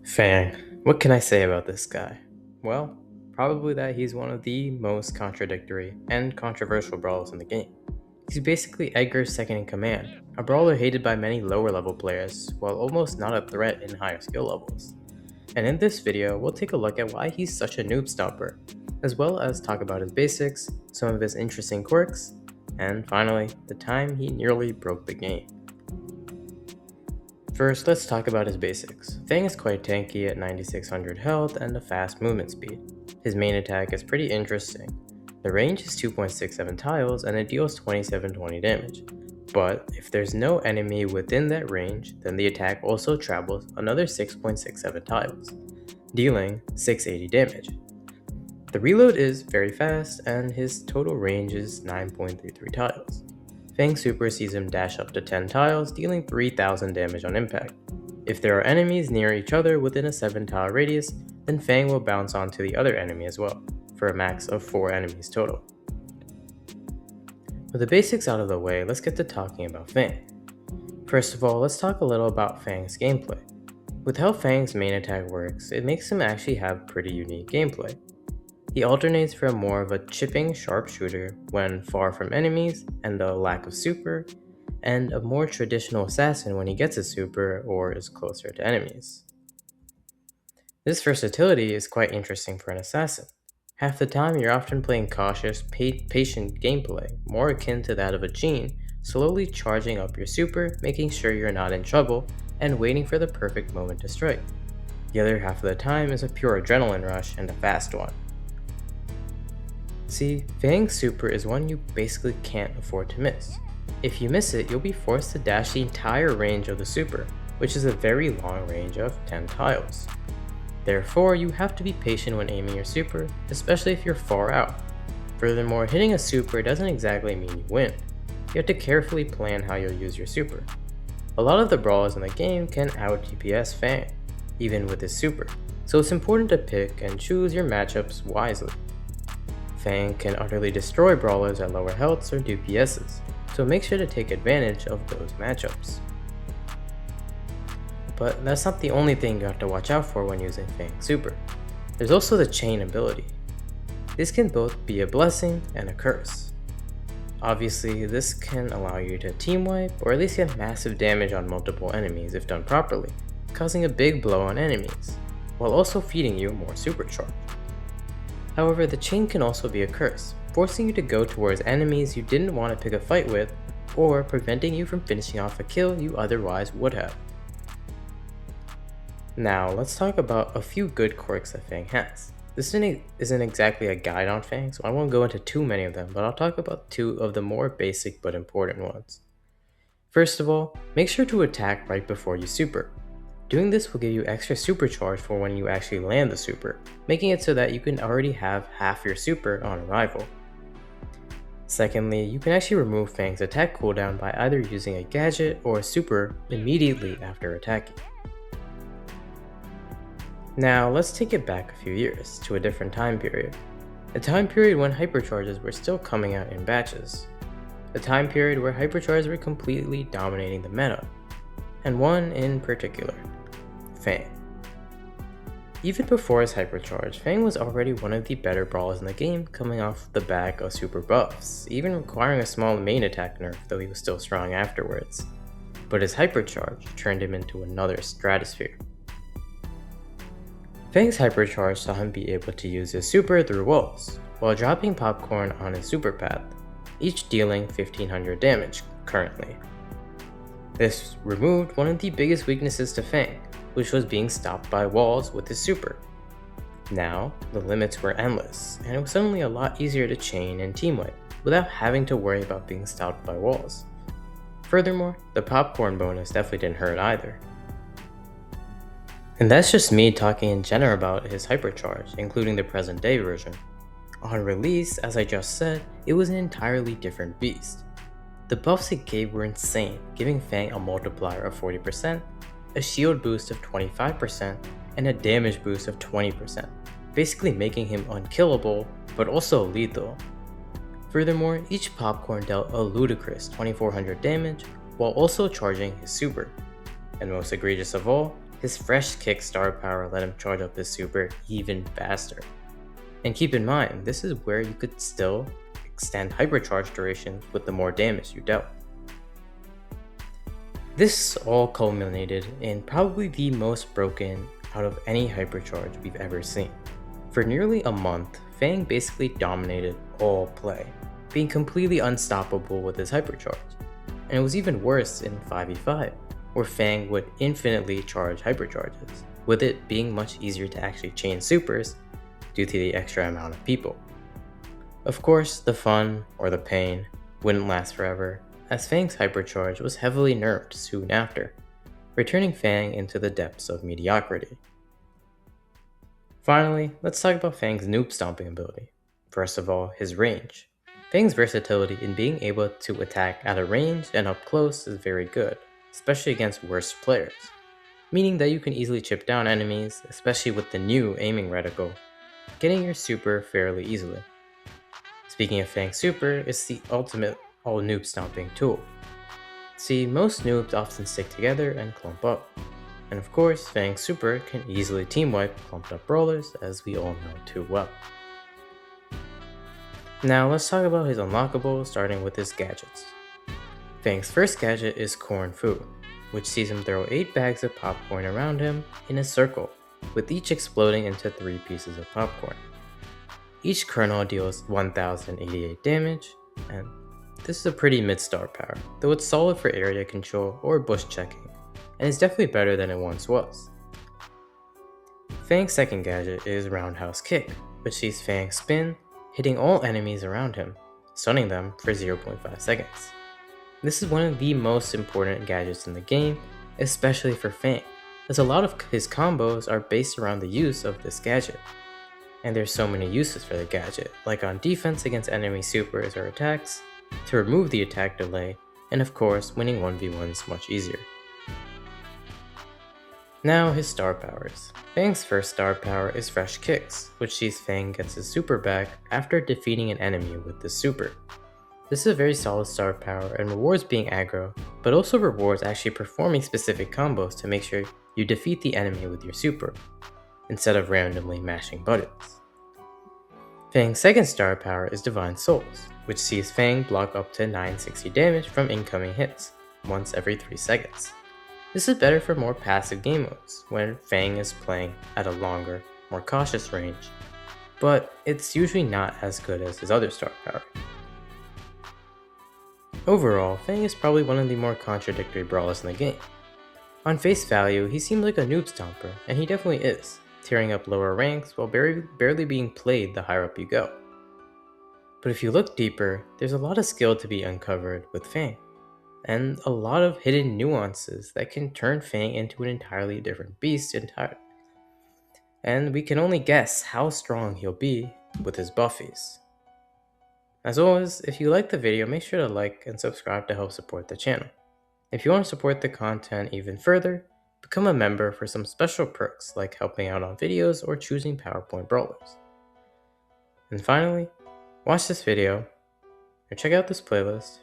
Fang. What can I say about this guy? Well, probably that he's one of the most contradictory and controversial brawlers in the game. He's basically Edgar's second in command, a brawler hated by many lower level players, while almost not a threat in higher skill levels. And in this video, we'll take a look at why he's such a noob stomper, as well as talk about his basics, some of his interesting quirks, and finally, the time he nearly broke the game. First, let's talk about his basics. Fang is quite tanky at 9600 health and a fast movement speed. His main attack is pretty interesting. The range is 2.67 tiles and it deals 2720 damage. But if there's no enemy within that range, then the attack also travels another 6.67 tiles, dealing 680 damage. The reload is very fast and his total range is 9.33 tiles. Fang's super sees him dash up to 10 tiles, dealing 3000 damage on impact. If there are enemies near each other within a 7 tile radius, then Fang will bounce onto the other enemy as well, for a max of 4 enemies total. With the basics out of the way, let's get to talking about Fang. First of all, let's talk a little about Fang's gameplay. With how Fang's main attack works, it makes him actually have pretty unique gameplay. He alternates from more of a chipping sharpshooter when far from enemies and a lack of super, and a more traditional assassin when he gets a super or is closer to enemies. This versatility is quite interesting for an assassin. Half the time you're often playing cautious, patient gameplay, more akin to that of a Gene, slowly charging up your super, making sure you're not in trouble, and waiting for the perfect moment to strike. The other half of the time is a pure adrenaline rush and a fast one. See, Fang's super is one you basically can't afford to miss. If you miss it, you'll be forced to dash the entire range of the super, which is a very long range of 10 tiles. Therefore, you have to be patient when aiming your super, especially if you're far out. Furthermore, hitting a super doesn't exactly mean you win. You have to carefully plan how you'll use your super. A lot of the brawlers in the game can out-DPS Fang, even with his super, so it's important to pick and choose your matchups wisely. Fang can utterly destroy brawlers at lower healths or DPSs, so make sure to take advantage of those matchups. But that's not the only thing you have to watch out for when using Fang's super. There's also the chain ability. This can both be a blessing and a curse. Obviously, this can allow you to team wipe or at least get massive damage on multiple enemies if done properly, causing a big blow on enemies, while also feeding you more supercharge. However, the chain can also be a curse, forcing you to go towards enemies you didn't want to pick a fight with, or preventing you from finishing off a kill you otherwise would have. Now, let's talk about a few good quirks that Fang has. This isn't exactly a guide on Fang, so I won't go into too many of them, but I'll talk about 2 of the more basic but important ones. First of all, make sure to attack right before you super. Doing this will give you extra supercharge for when you actually land the super, making it so that you can already have half your super on arrival. Secondly, you can actually remove Fang's attack cooldown by either using a gadget or a super immediately after attacking. Now let's take it back a few years to a different time period. A time period when hypercharges were still coming out in batches. A time period where hypercharges were completely dominating the meta. And one in particular, Fang. Even before his hypercharge, Fang was already one of the better brawlers in the game, coming off the back of super buffs, even requiring a small main attack nerf, though he was still strong afterwards. But his hypercharge turned him into another stratosphere. Fang's hypercharge saw him be able to use his super through walls, while dropping popcorn on his super path, each dealing 1500 damage currently. This removed one of the biggest weaknesses to Fang, which was being stopped by walls with his super. Now, the limits were endless, and it was suddenly a lot easier to chain and team wipe without having to worry about being stopped by walls. Furthermore, the popcorn bonus definitely didn't hurt either. And that's just me talking in general about his hypercharge, including the present day version. On release, as I just said, it was an entirely different beast. The buffs it gave were insane, giving Fang a multiplier of 40%, a shield boost of 25%, and a damage boost of 20%, basically making him unkillable, but also lethal. Furthermore, each popcorn dealt a ludicrous 2400 damage, while also charging his super. And most egregious of all, His fresh kick star power let him charge up his super even faster. And keep in mind, this is where you could still extend hypercharge durations with the more damage you dealt. This all culminated in probably the most broken out of any hypercharge we've ever seen. For nearly a month, Fang basically dominated all play, being completely unstoppable with his hypercharge. And it was even worse in 5v5, where Fang would infinitely charge hypercharges, with it being much easier to actually chain supers due to the extra amount of people. Of course, the fun, or the pain, wouldn't last forever, as Fang's hypercharge was heavily nerfed soon after, returning Fang into the depths of mediocrity. Finally, let's talk about Fang's noob stomping ability. First of all, his range. Fang's versatility in being able to attack at a range and up close is very good, especially against worse players, meaning that you can easily chip down enemies, especially with the new aiming reticle, getting your super fairly easily. Speaking of Fang's super, it's the ultimate all noob stomping tool. See, most noobs often stick together and clump up. And of course, Fang's super can easily team wipe clumped up brawlers, as we all know too well. Now let's talk about his unlockables, starting with his gadgets. Fang's first gadget is Corn Fu, which sees him throw 8 bags of popcorn around him in a circle, with each exploding into 3 pieces of popcorn. Each kernel deals 1088 damage, and this is a pretty mid-star power, though it's solid for area control or bush checking, and is definitely better than it once was. Fang's second gadget is Roundhouse Kick, which sees Fang spin, hitting all enemies around him, stunning them for 0.5 seconds. This is one of the most important gadgets in the game, especially for Fang, as a lot of his combos are based around the use of this gadget. And there's so many uses for the gadget, like on defense against enemy supers or attacks, to remove the attack delay, and of course winning 1v1s much easier. Now his star powers. Fang's first star power is Fresh Kicks, which sees Fang gets his super back after defeating an enemy with this super. This is a very solid star power and rewards being aggro, but also rewards actually performing specific combos to make sure you defeat the enemy with your super, instead of randomly mashing buttons. Fang's second star power is Divine Souls, which sees Fang block up to 960 damage from incoming hits, once every 3 seconds. This is better for more passive game modes, when Fang is playing at a longer, more cautious range, but it's usually not as good as his other star power. Overall, Fang is probably one of the more contradictory brawlers in the game. On face value, he seems like a noob stomper, and he definitely is, tearing up lower ranks while barely being played the higher up you go. But if you look deeper, there's a lot of skill to be uncovered with Fang, and a lot of hidden nuances that can turn Fang into an entirely different beast entirely. And we can only guess how strong he'll be with his buffies. As always, if you liked the video, make sure to like and subscribe to help support the channel. If you want to support the content even further, become a member for some special perks like helping out on videos or choosing PowerPoint brawlers. And finally, watch this video, or check out this playlist,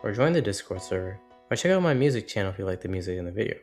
or join the Discord server, or check out my music channel if you like the music in the video.